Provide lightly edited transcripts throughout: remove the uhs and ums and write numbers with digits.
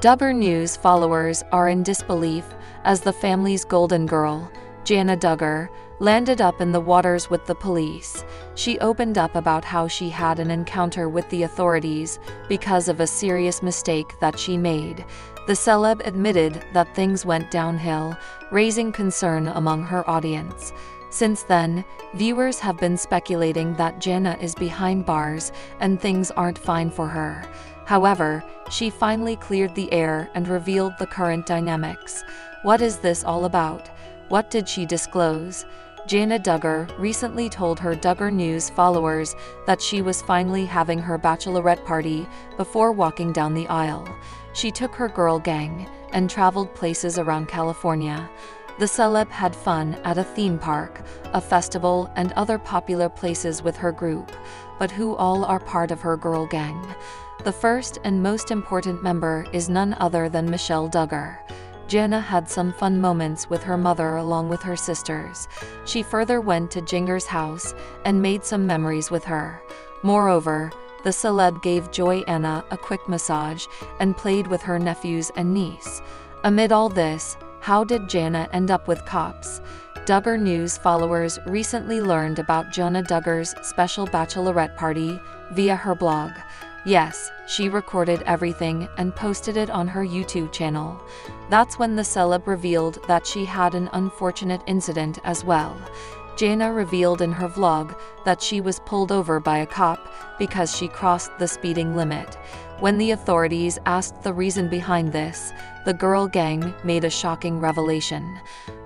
Duggar News followers are in disbelief as the family's golden girl, Jana Duggar, landed up in the waters with the police. She opened up about how she had an encounter with the authorities because of a serious mistake that she made. The celeb admitted that things went downhill, raising concern among her audience. Since then, viewers have been speculating that Jana is behind bars and things aren't fine for her. However, she finally cleared the air and revealed the current dynamics. What is this all about? What did she disclose? Jana Duggar recently told her Duggar News followers that she was finally having her bachelorette party before walking down the aisle. She took her girl gang and traveled places around California. The celeb had fun at a theme park, a festival, and other popular places with her group, but who all are part of her girl gang? The first and most important member is none other than Michelle Duggar. Jana had some fun moments with her mother along with her sisters. She further went to Jinger's house and made some memories with her. Moreover, the celeb gave Joy-Anna a quick massage and played with her nephews and niece. Amid all this, how did Jana end up with cops? Duggar News followers recently learned about Jana Duggar's special bachelorette party via her blog. Yes, she recorded everything and posted it on her YouTube channel. That's when the celeb revealed that she had an unfortunate incident as well. Jana revealed in her vlog that she was pulled over by a cop because she crossed the speeding limit. When the authorities asked the reason behind this, the girl gang made a shocking revelation.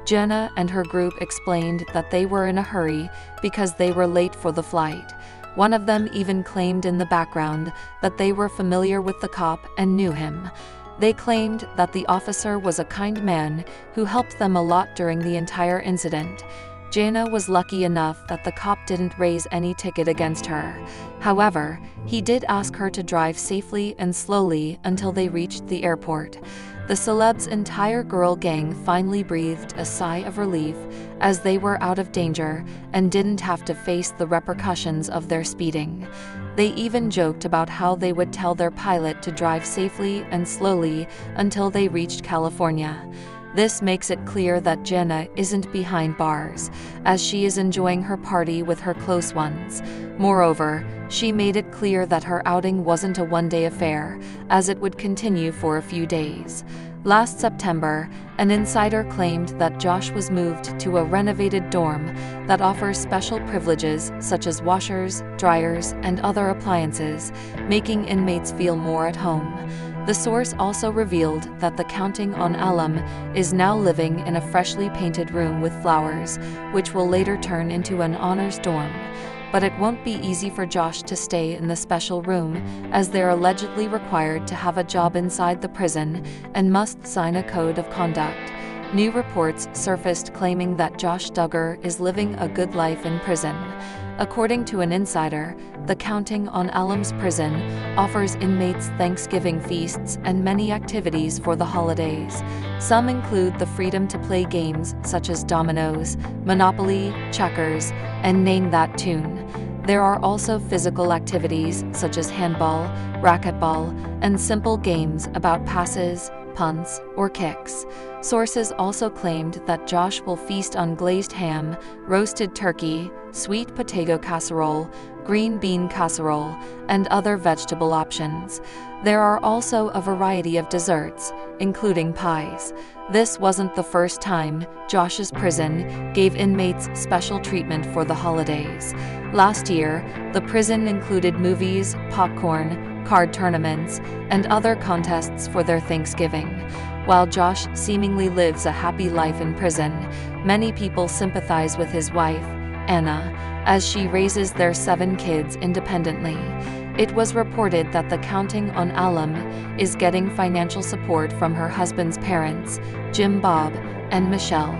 Jana and her group explained that they were in a hurry because they were late for the flight. One of them even claimed in the background that they were familiar with the cop and knew him. They claimed that the officer was a kind man who helped them a lot during the entire incident. Jana was lucky enough that the cop didn't raise any ticket against her. However, he did ask her to drive safely and slowly until they reached the airport. The celeb's entire girl gang finally breathed a sigh of relief as they were out of danger and didn't have to face the repercussions of their speeding. They even joked about how they would tell their pilot to drive safely and slowly until they reached California. This makes it clear that Jana isn't behind bars, as she is enjoying her party with her close ones. Moreover, she made it clear that her outing wasn't a one-day affair, as it would continue for a few days. Last September, an insider claimed that Josh was moved to a renovated dorm that offers special privileges such as washers, dryers, and other appliances, making inmates feel more at home. The source also revealed that the Counting on Alum is now living in a freshly painted room with flowers, which will later turn into an honors dorm. But it won't be easy for Josh to stay in the special room, as they're allegedly required to have a job inside the prison and must sign a code of conduct. New reports surfaced claiming that Josh Duggar is living a good life in prison. According to an insider, the Counting on Alum's prison offers inmates Thanksgiving feasts and many activities for the holidays. Some include the freedom to play games such as dominoes, Monopoly, checkers, and Name That Tune. There are also physical activities such as handball, racquetball, and simple games about passes, punts, or kicks. Sources also claimed that Josh will feast on glazed ham, roasted turkey, sweet potato casserole, green bean casserole, and other vegetable options. There are also a variety of desserts, including pies. This wasn't the first time Josh's prison gave inmates special treatment for the holidays. Last year, the prison included movies, popcorn, card tournaments, and other contests for their Thanksgiving. While Josh seemingly lives a happy life in prison, many people sympathize with his wife, Anna, as she raises their 7 kids independently. It was reported that the Counting on Alum is getting financial support from her husband's parents, Jim Bob and Michelle.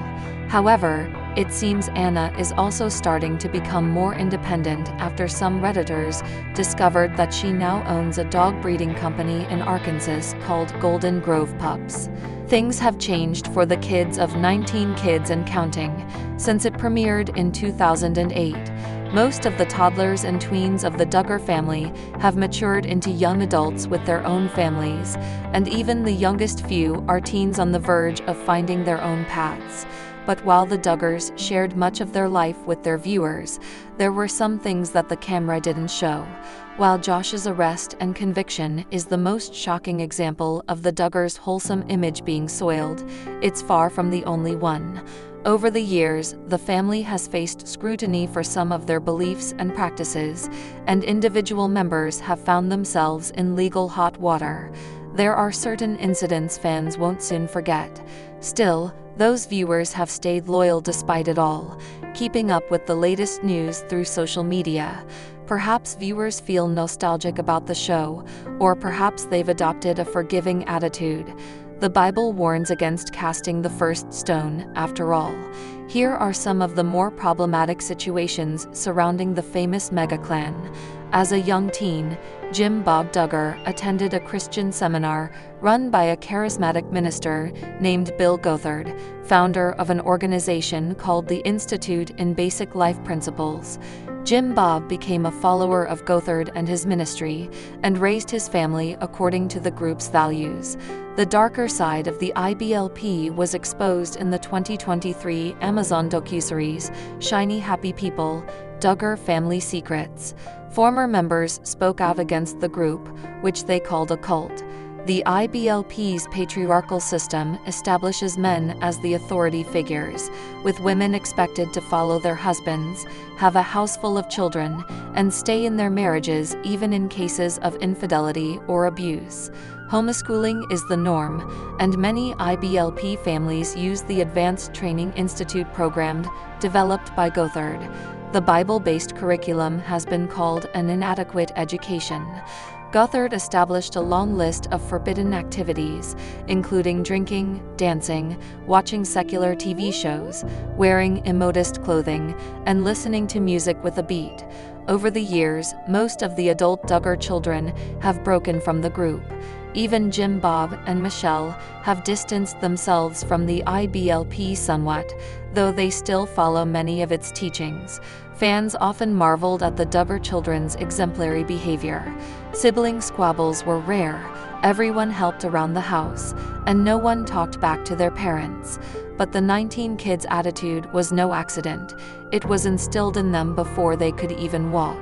However, it seems Anna is also starting to become more independent after some Redditors discovered that she now owns a dog breeding company in Arkansas called Golden Grove Pups. Things have changed for the kids of 19 Kids and Counting since it premiered in 2008. Most of the toddlers and tweens of the Duggar family have matured into young adults with their own families, and even the youngest few are teens on the verge of finding their own paths. But while the Duggars shared much of their life with their viewers, there were some things that the camera didn't show. While Josh's arrest and conviction is the most shocking example of the Duggars' wholesome image being soiled, it's far from the only one. Over the years, the family has faced scrutiny for some of their beliefs and practices, and individual members have found themselves in legal hot water. There are certain incidents fans won't soon forget. Still, those viewers have stayed loyal despite it all, keeping up with the latest news through social media. Perhaps viewers feel nostalgic about the show, or perhaps they've adopted a forgiving attitude. The Bible warns against casting the first stone, after all. Here are some of the more problematic situations surrounding the famous mega-clan. As a young teen, Jim Bob Duggar attended a Christian seminar run by a charismatic minister named Bill Gothard, founder of an organization called the Institute in Basic Life Principles. Jim Bob became a follower of Gothard and his ministry, and raised his family according to the group's values. The darker side of the IBLP was exposed in the 2023 Amazon docuseries, Shiny Happy People, Duggar Family Secrets. Former members spoke out against the group, which they called a cult. The IBLP's patriarchal system establishes men as the authority figures, with women expected to follow their husbands, have a house full of children, and stay in their marriages even in cases of infidelity or abuse. Homeschooling is the norm, and many IBLP families use the Advanced Training Institute program developed by Gothard. The Bible-based curriculum has been called an inadequate education. Gothard established a long list of forbidden activities, including drinking, dancing, watching secular TV shows, wearing immodest clothing, and listening to music with a beat. Over the years, most of the adult Duggar children have broken from the group. Even Jim Bob and Michelle have distanced themselves from the IBLP somewhat, though they still follow many of its teachings. Fans often marveled at the Duggar children's exemplary behavior. Sibling squabbles were rare, everyone helped around the house, and no one talked back to their parents. But the 19 kids' attitude was no accident. It was instilled in them before they could even walk.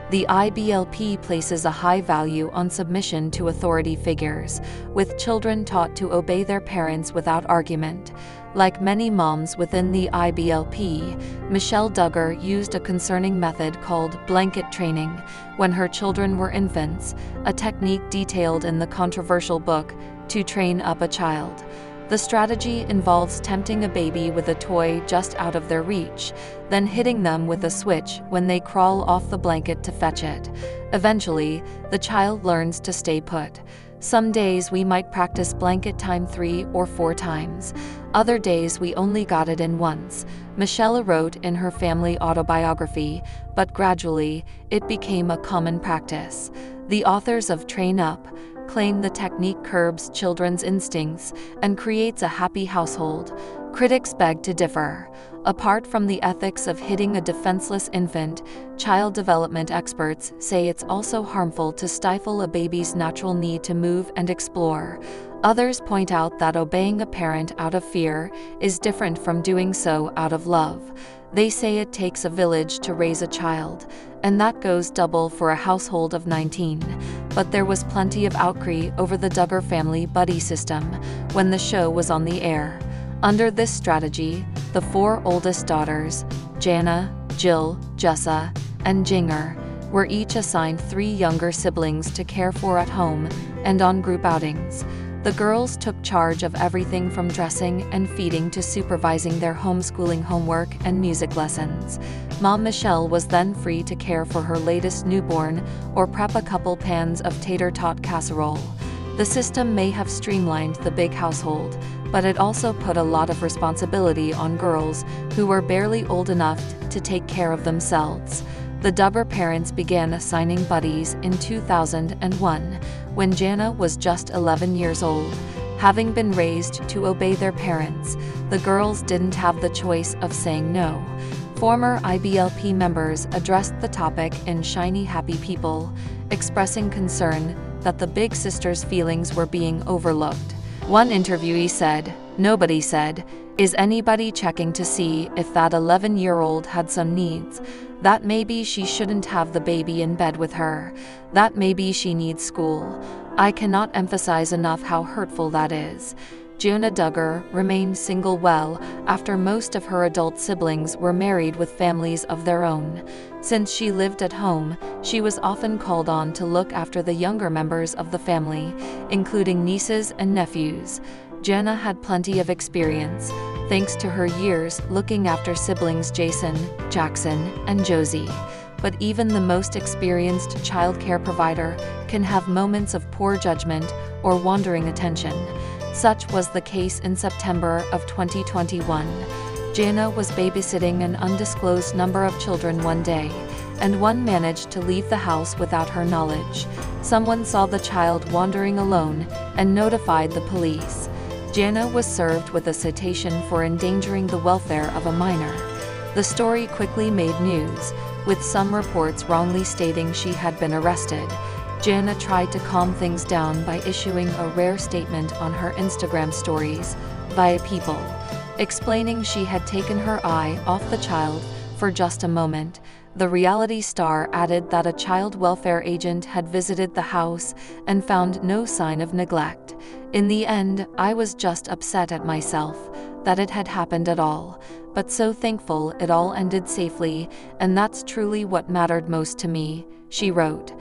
The IBLP places a high value on submission to authority figures, with children taught to obey their parents without argument. Like many moms within the IBLP, Michelle Duggar used a concerning method called blanket training when her children were infants, a technique detailed in the controversial book, To Train Up a Child. The strategy involves tempting a baby with a toy just out of their reach, then hitting them with a switch when they crawl off the blanket to fetch it. Eventually, the child learns to stay put. Some days we might practice blanket time 3 or 4 times. Other days we only got it in once, Michelle wrote in her family autobiography, but gradually, it became a common practice. The authors of Train Up claim the technique curbs children's instincts and creates a happy household. Critics beg to differ. Apart from the ethics of hitting a defenseless infant, child development experts say it's also harmful to stifle a baby's natural need to move and explore. Others point out that obeying a parent out of fear is different from doing so out of love. They say it takes a village to raise a child, and that goes double for a household of 19. But there was plenty of outcry over the Duggar family buddy system when the show was on the air. Under this strategy, the 4 oldest daughters, Jana, Jill, Jessa, and Jinger, were each assigned 3 younger siblings to care for at home and on group outings. The girls took charge of everything from dressing and feeding to supervising their homeschooling homework and music lessons. Mom Michelle was then free to care for her latest newborn or prep a couple pans of tater tot casserole. The system may have streamlined the big household, but it also put a lot of responsibility on girls who were barely old enough to take care of themselves. The Duggar parents began assigning buddies in 2001, when Jana was just 11 years old. Having been raised to obey their parents, the girls didn't have the choice of saying no. Former IBLP members addressed the topic in Shiny Happy People, expressing concern that the big sister's feelings were being overlooked. One interviewee said, "Nobody said, is anybody checking to see if that 11-year-old had some needs? That maybe she shouldn't have the baby in bed with her. That maybe she needs school. I cannot emphasize enough how hurtful that is." Jana Duggar remained single well after most of her adult siblings were married with families of their own. Since she lived at home, she was often called on to look after the younger members of the family, including nieces and nephews. Jana had plenty of experience, thanks to her years looking after siblings Jason, Jackson, and Josie. But even the most experienced childcare provider can have moments of poor judgment or wandering attention. Such was the case in September of 2021. Jana was babysitting an undisclosed number of children one day, and one managed to leave the house without her knowledge. Someone saw the child wandering alone and notified the police. Jana was served with a citation for endangering the welfare of a minor. The story quickly made news, with some reports wrongly stating she had been arrested. Jana tried to calm things down by issuing a rare statement on her Instagram stories, via People, explaining she had taken her eye off the child for just a moment. The reality star added that a child welfare agent had visited the house and found no sign of neglect. "In the end, I was just upset at myself that it had happened at all, but so thankful it all ended safely, and that's truly what mattered most to me," she wrote.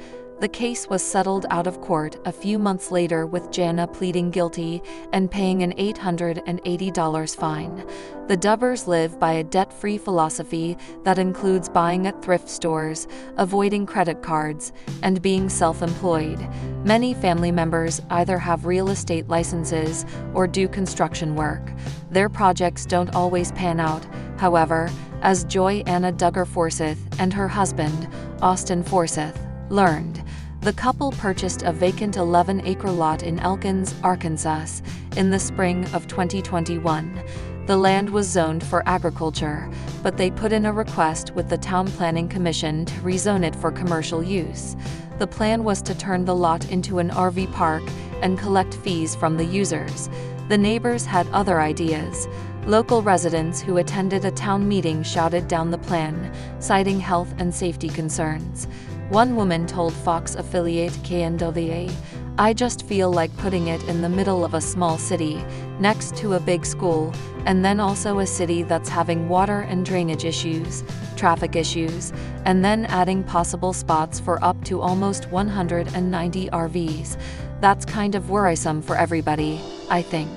The case was settled out of court a few months later, with Jana pleading guilty and paying an $880 fine. The Duggars live by a debt-free philosophy that includes buying at thrift stores, avoiding credit cards, and being self-employed. Many family members either have real estate licenses or do construction work. Their projects don't always pan out, however, as Jana Duggar Forsyth and her husband, Austin Forsyth, learned. The couple purchased a vacant 11-acre lot in Elkins, Arkansas, in the spring of 2021. The land was zoned for agriculture, but they put in a request with the Town Planning Commission to rezone it for commercial use. The plan was to turn the lot into an RV park and collect fees from the users. The neighbors had other ideas. Local residents who attended a town meeting shouted down the plan, citing health and safety concerns. One woman told Fox affiliate KNWA, "I just feel like putting it in the middle of a small city, next to a big school, and then also a city that's having water and drainage issues, traffic issues, and then adding possible spots for up to almost 190 RVs. That's kind of worrisome for everybody, I think."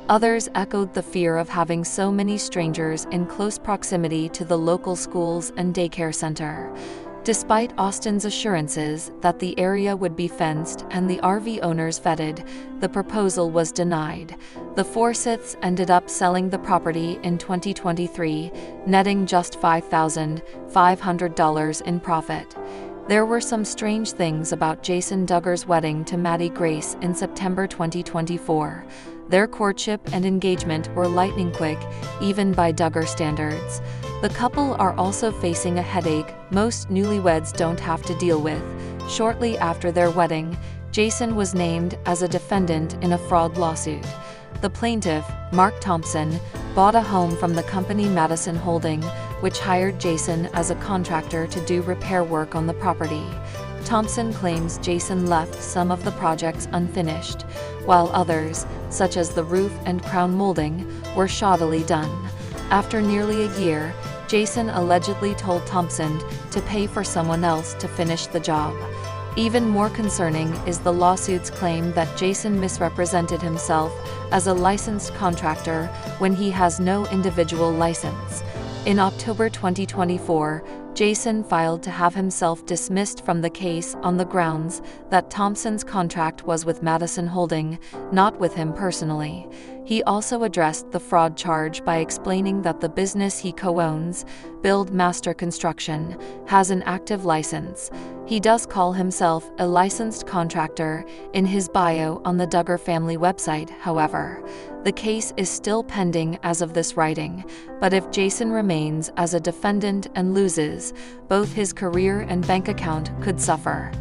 Others echoed the fear of having so many strangers in close proximity to the local schools and daycare center. Despite Austin's assurances that the area would be fenced and the RV owners vetted, the proposal was denied. The Forsyths ended up selling the property in 2023, netting just $5,500 in profit. There were some strange things about Jason Duggar's wedding to Maddie Grace in September 2024. Their courtship and engagement were lightning quick, even by Duggar standards. The couple are also facing a headache most newlyweds don't have to deal with. Shortly after their wedding, Jason was named as a defendant in a fraud lawsuit. The plaintiff, Mark Thompson, bought a home from the company Madison Holding, which hired Jason as a contractor to do repair work on the property. Thompson claims Jason left some of the projects unfinished, while others, such as the roof and crown molding, were shoddily done. After nearly a year, Jason allegedly told Thompson to pay for someone else to finish the job. Even more concerning is the lawsuit's claim that Jason misrepresented himself as a licensed contractor when he has no individual license. In October 2024, Jason filed to have himself dismissed from the case on the grounds that Thompson's contract was with Madison Holding, not with him personally. He also addressed the fraud charge by explaining that the business he co-owns, Build Master Construction, has an active license. He does call himself a licensed contractor in his bio on the Duggar family website, however. The case is still pending as of this writing, but if Jason remains as a defendant and loses, both his career and bank account could suffer.